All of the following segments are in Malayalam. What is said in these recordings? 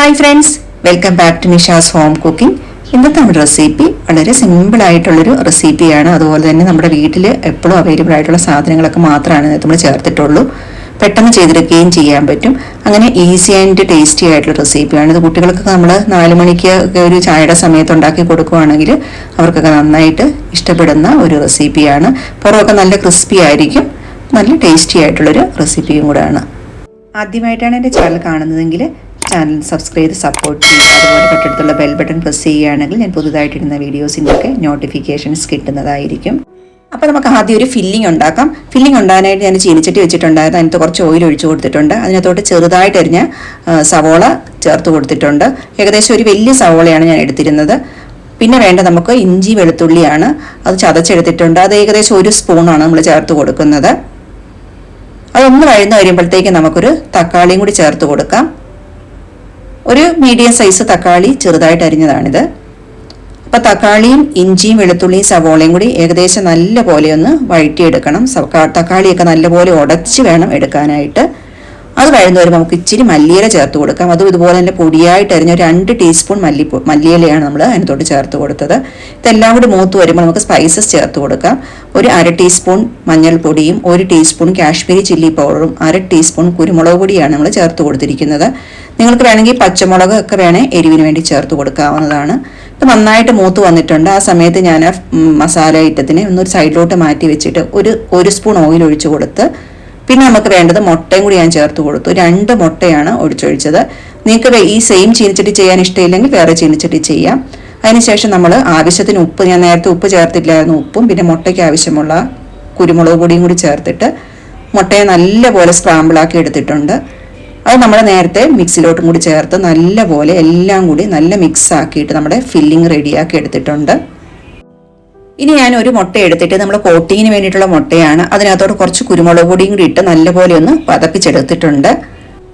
Hi friends, welcome back to Nisha's home cooking. ഇന്നത്തെ നമ്മുടെ റെസിപ്പി വളരെ സിമ്പിൾ ആയിട്ടുള്ളൊരു റെസിപ്പിയാണ്. അതുപോലെ തന്നെ നമ്മുടെ വീട്ടിൽ എപ്പോഴും അവൈലബിൾ ആയിട്ടുള്ള സാധനങ്ങളൊക്കെ മാത്രമാണ് നമ്മൾ ചേർത്തിട്ടുള്ളൂ. പെട്ടെന്ന് ചെയ്തെടുക്കുകയും ചെയ്യാൻ പറ്റും. അങ്ങനെ ഈസി ആൻഡ് ടേസ്റ്റി ആയിട്ടുള്ള റെസിപ്പിയാണ് ഇത്. കുട്ടികൾക്ക് നമ്മൾ 4 മണിക്ക് ഒരു ചായയുടെ സമയത്ത് ഉണ്ടാക്കി കൊടുക്കുകയാണെങ്കിൽ അവർക്കൊക്കെ നന്നായിട്ട് ഇഷ്ടപ്പെടുന്ന ഒരു റെസിപ്പിയാണ്. പുറമൊക്കെ നല്ല ക്രിസ്പി ആയിരിക്കും. നല്ല ടേസ്റ്റി ആയിട്ടുള്ളൊരു റെസിപ്പിയും കൂടെയാണ്. ആദ്യമായിട്ടാണ് എൻ്റെ ചാനൽ കാണുന്നതെങ്കിൽ ചാനൽ സബ്സ്ക്രൈബ് ചെയ്ത് സപ്പോർട്ട് ചെയ്യുക. അതുപോലെ തൊട്ടടുത്തുള്ള ബെൽ ബട്ടൺ പ്രസ് ചെയ്യുകയാണെങ്കിൽ ഞാൻ പുതുതായിട്ടിടുന്ന വീഡിയോസിൻ്റെയൊക്കെ നോട്ടിഫിക്കേഷൻസ് കിട്ടുന്നതായിരിക്കും. അപ്പോൾ നമുക്ക് ആദ്യം ഒരു ഫില്ലിംഗ് ഉണ്ടാക്കാം. ഫില്ലിംഗ് ഉണ്ടാകാനായിട്ട് ഞാൻ ചീനിച്ചട്ടി വെച്ചിട്ടുണ്ടായിരുന്നു. അതിനകത്ത് കുറച്ച് ഓയിൽ ഒഴിച്ചു കൊടുത്തിട്ടുണ്ട്. അതിനകത്തോട്ട് ചെറുതായിട്ട് അരിഞ്ഞ സവോള ചേർത്ത് കൊടുത്തിട്ടുണ്ട്. ഏകദേശം ഒരു വലിയ സവോളയാണ് ഞാൻ എടുത്തിരുന്നത്. പിന്നെ വേണ്ട നമുക്ക് ഇഞ്ചി വെളുത്തുള്ളിയാണ്. അത് ചതച്ചെടുത്തിട്ടുണ്ട്. അത് ഏകദേശം 1 സ്പൂണാണ് നമ്മൾ ചേർത്ത് കൊടുക്കുന്നത്. അതൊന്ന് വഴന്ന് കഴിയുമ്പോഴത്തേക്ക് നമുക്കൊരു തക്കാളിയും കൂടി ചേർത്ത് കൊടുക്കാം. ഒരു മീഡിയം സൈസ് തക്കാളി ചെറുതായിട്ട് അരിഞ്ഞതാണിത്. അപ്പോൾ തക്കാളിയും ഇഞ്ചിയും വെളുത്തുള്ളിയും സവോളയും കൂടി ഏകദേശം നല്ല പോലെ ഒന്ന് വഴറ്റിയെടുക്കണം. തക്കാളിയൊക്കെ നല്ലപോലെ ഉടച്ച് വേണം എടുക്കാനായിട്ട്. അത് കഴിഞ്ഞ് വരുമ്പോൾ നമുക്ക് ഇച്ചിരി മല്ലിയില ചേർത്ത് കൊടുക്കാം. അതും ഇതുപോലെ തന്നെ പൊടിയായിട്ട് അരിഞ്ഞ 2 ടീസ്പൂൺ മല്ലിയിലയാണ് നമ്മൾ അതിനകത്തോട്ട് ചേർത്ത് കൊടുത്തത്. ഇതെല്ലാം കൂടി മൂത്ത് വരുമ്പോൾ നമുക്ക് സ്പൈസസ് ചേർത്ത് കൊടുക്കാം. ഒരു 1/2 ടീസ്പൂൺ മഞ്ഞൾപ്പൊടിയും 1 ടീസ്പൂൺ കാശ്മീരി ചില്ലി പൗഡറും 1/2 ടീസ്പൂൺ കുരുമുളക് പൊടിയാണ് നമ്മൾ ചേർത്ത് കൊടുത്തിരിക്കുന്നത്. നിങ്ങൾക്ക് വേണമെങ്കിൽ പച്ചമുളക് ഒക്കെ വേണേൽ എരിവിന് വേണ്ടി ചേർത്ത് കൊടുക്കാവുന്നതാണ്. ഇത് നന്നായിട്ട് മൂത്ത് വന്നിട്ടുണ്ട്. ആ സമയത്ത് ഞാൻ മസാല ഐറ്റത്തിനെ ഒന്നൊരു സൈഡിലോട്ട് മാറ്റി വെച്ചിട്ട് ഒരു സ്പൂൺ ഓയിൽ ഒഴിച്ചു കൊടുത്ത് പിന്നെ നമുക്ക് വേണ്ടത് മുട്ടയും കൂടി ഞാൻ ചേർത്ത് കൊടുത്തു. 2 മുട്ടയാണ് ഒഴിച്ചൊഴിച്ചത്. നിങ്ങൾക്ക് ഈ സെയിം ചീനിച്ചട്ടി ചെയ്യാൻ ഇഷ്ടമില്ലെങ്കിൽ വേറെ ചീനിച്ചട്ടി ചെയ്യാം. അതിനുശേഷം നമ്മൾ ആവശ്യത്തിന് ഉപ്പ്, ഞാൻ നേരത്തെ ഉപ്പ് ചേർത്തിട്ടില്ലായിരുന്നു, ഉപ്പും പിന്നെ മുട്ടയ്ക്ക് ആവശ്യമുള്ള കുരുമുളക് പൊടിയും കൂടി ചേർത്തിട്ട് മുട്ടയെ നല്ലപോലെ സ്ക്രാമ്പിളാക്കി എടുത്തിട്ടുണ്ട്. അത് നമ്മൾ നേരത്തെ മിക്സിലോട്ടും കൂടി ചേർത്ത് നല്ലപോലെ എല്ലാം കൂടി നല്ല മിക്സ് ആക്കിയിട്ട് നമ്മുടെ ഫില്ലിങ് റെഡിയാക്കി എടുത്തിട്ടുണ്ട്. ഇനി ഞാൻ ഒരു മുട്ട എടുത്തിട്ട് നമ്മൾ കോട്ടിങ്ങിന് വേണ്ടിയിട്ടുള്ള മുട്ടയാണ്. അതിനകത്തോട്ട് കുറച്ച് കുരുമുളക് പൊടിയും കൂടി ഇട്ട് നല്ലപോലെ ഒന്ന് പതപ്പിച്ചെടുത്തിട്ടുണ്ട്.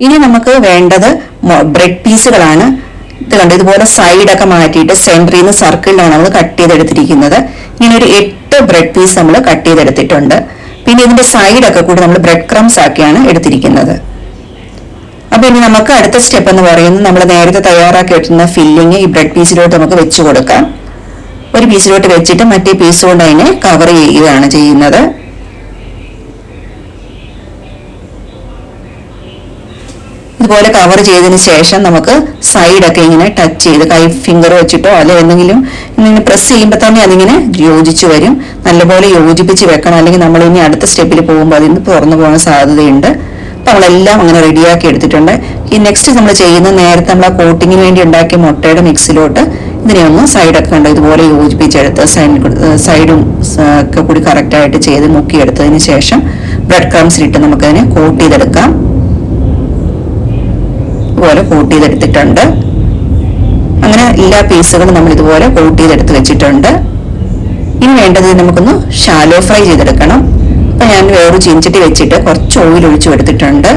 ഇനി നമുക്ക് വേണ്ടത് ബ്രെഡ് പീസുകളാണ്. ഇത് കണ്ട് ഇതുപോലെ സൈഡൊക്കെ മാറ്റിയിട്ട് സെൻറ്ററിൽ നിന്ന് സർക്കിളിലാണ് നമ്മൾ കട്ട് ചെയ്തെടുത്തിരിക്കുന്നത്. ഇങ്ങനെ ഒരു 8 ബ്രെഡ് പീസ് നമ്മൾ കട്ട് ചെയ്തെടുത്തിട്ടുണ്ട്. പിന്നെ ഇതിൻ്റെ സൈഡൊക്കെ കൂടി നമ്മൾ ബ്രെഡ് ക്രംസ് ആക്കിയാണ് എടുത്തിരിക്കുന്നത്. അപ്പോൾ ഇനി നമുക്ക് അടുത്ത സ്റ്റെപ്പ് എന്ന് പറയുന്നത് നമ്മൾ നേരത്തെ തയ്യാറാക്കി വെക്കുന്ന ഫില്ലിങ് ഈ ബ്രെഡ് പീസിലോട്ട് നമുക്ക് വെച്ച് കൊടുക്കാം. ഒരു പീസിലോട്ട് വെച്ചിട്ട് മറ്റേ പീസ് കൊണ്ട് അതിനെ കവർ ചെയ്യുകയാണ് ചെയ്യുന്നത്. ഇതുപോലെ കവർ ചെയ്തതിന് ശേഷം നമുക്ക് സൈഡൊക്കെ ഇങ്ങനെ ടച്ച് ചെയ്ത് ഫിംഗർ വെച്ചിട്ടോ അല്ലെ എന്തെങ്കിലും ഇങ്ങനെ പ്രസ് ചെയ്യുമ്പോൾ തന്നെ അതിങ്ങനെ യോജിച്ച് വരും. നല്ലപോലെ യോജിപ്പിച്ച് വെക്കണം, അല്ലെങ്കിൽ നമ്മൾ ഇനി അടുത്ത സ്റ്റെപ്പിൽ പോകുമ്പോൾ അതിന് തുറന്നു പോകാൻ സാധ്യതയുണ്ട്. അപ്പം നമ്മളെല്ലാം അങ്ങനെ റെഡിയാക്കി എടുത്തിട്ടുണ്ട്. ഈ നെക്സ്റ്റ് നമ്മൾ ചെയ്യുന്നത് നേരത്തെ നമ്മൾ ആ കോട്ടിങ്ങിന് വേണ്ടി ഉണ്ടാക്കിയ മുട്ടയുടെ മിക്സിലോട്ട് ഇതിനെ ഒന്ന് സൈഡൊക്കെ കണ്ടോ ഇതുപോലെ യോജിപ്പിച്ചെടുത്ത് സൈഡും ഒക്കെ കൂടി കറക്റ്റായിട്ട് ചെയ്ത് മുക്കിയെടുത്തതിന് ശേഷം ബ്രെഡ് ക്രംസിലിട്ട് നമുക്കതിനെ കോട്ട് ചെയ്തെടുക്കാം. ഇതുപോലെ കോട്ട് ചെയ്തെടുത്തിട്ടുണ്ട്. അങ്ങനെ എല്ലാ പീസുകളും നമ്മൾ ഇതുപോലെ കോട്ട് ചെയ്തെടുത്ത് വെച്ചിട്ടുണ്ട്. ഇനി വേണ്ടത് നമുക്കൊന്ന് ഷാലോ ഫ്രൈ ചെയ്തെടുക്കണം. അപ്പം ഞാൻ വേറൊരു ചീനിച്ചട്ടി വെച്ചിട്ട് കുറച്ച് ഓയിൽ ഒഴിച്ചു എടുത്തിട്ടുണ്ട്.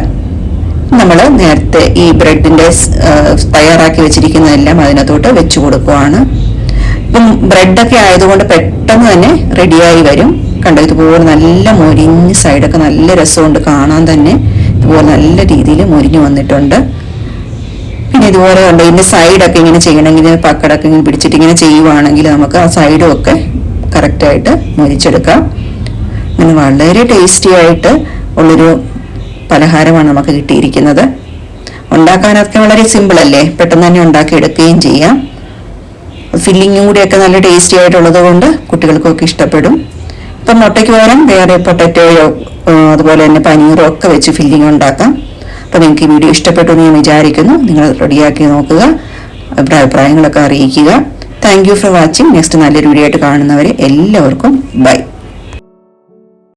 നമ്മൾ നേരത്തെ ഈ ബ്രെഡിൻ്റെ തയ്യാറാക്കി വെച്ചിരിക്കുന്നതെല്ലാം അതിനകത്തോട്ട് വെച്ച് കൊടുക്കുവാണ്. ഇപ്പം ബ്രെഡൊക്കെ ആയതുകൊണ്ട് പെട്ടെന്ന് തന്നെ റെഡിയായി വരും. കണ്ടോ ഇതുപോലെ നല്ല മൊരിഞ്ഞ് സൈഡൊക്കെ നല്ല രസമുണ്ട് കാണാൻ തന്നെ. ഇതുപോലെ നല്ല രീതിയിൽ മൊരിഞ്ഞ് വന്നിട്ടുണ്ട്. പിന്നെ ഇതുപോലെ കണ്ടോ ഇതിൻ്റെ സൈഡൊക്കെ ഇങ്ങനെ ചെയ്യണമെങ്കിൽ പക്കടൊക്കെ ഇങ്ങനെ പിടിച്ചിട്ട് ഇങ്ങനെ ചെയ്യുവാണെങ്കിൽ നമുക്ക് ആ സൈഡും ഒക്കെ കറക്റ്റായിട്ട് മൊരിച്ചെടുക്കാം. അങ്ങനെ വളരെ ടേസ്റ്റി ആയിട്ട് ഉള്ളൊരു പലഹാരമാണ് നമുക്ക് കിട്ടിയിരിക്കുന്നത്. ഉണ്ടാക്കാനൊക്കെ വളരെ സിമ്പിൾ അല്ലേ, പെട്ടെന്ന് തന്നെ ഉണ്ടാക്കി എടുക്കുകയും ചെയ്യാം. ഫില്ലിങ്ങും കൂടിയൊക്കെ നല്ല ടേസ്റ്റി ആയിട്ടുള്ളത് കൊണ്ട് കുട്ടികൾക്കൊക്കെ ഇഷ്ടപ്പെടും. ഇപ്പം മുട്ടയ്ക്ക് പകരം വേറെ പൊട്ടറ്റോയോ അതുപോലെ തന്നെ പനീറോ ഒക്കെ വെച്ച് ഫില്ലിങ് ഉണ്ടാക്കാം. അപ്പോൾ നിങ്ങൾക്ക് ഈ വീഡിയോ ഇഷ്ടപ്പെട്ടു എന്ന് ഞാൻ വിചാരിക്കുന്നു. നിങ്ങൾ റെഡിയാക്കി നോക്കുക, അഭിപ്രായങ്ങളൊക്കെ അറിയിക്കുക. Thank you for watching. Next നല്ലൊരു വീഡിയോ ആയിട്ട് കാണുന്നവരെ എല്ലാവർക്കും ബൈ.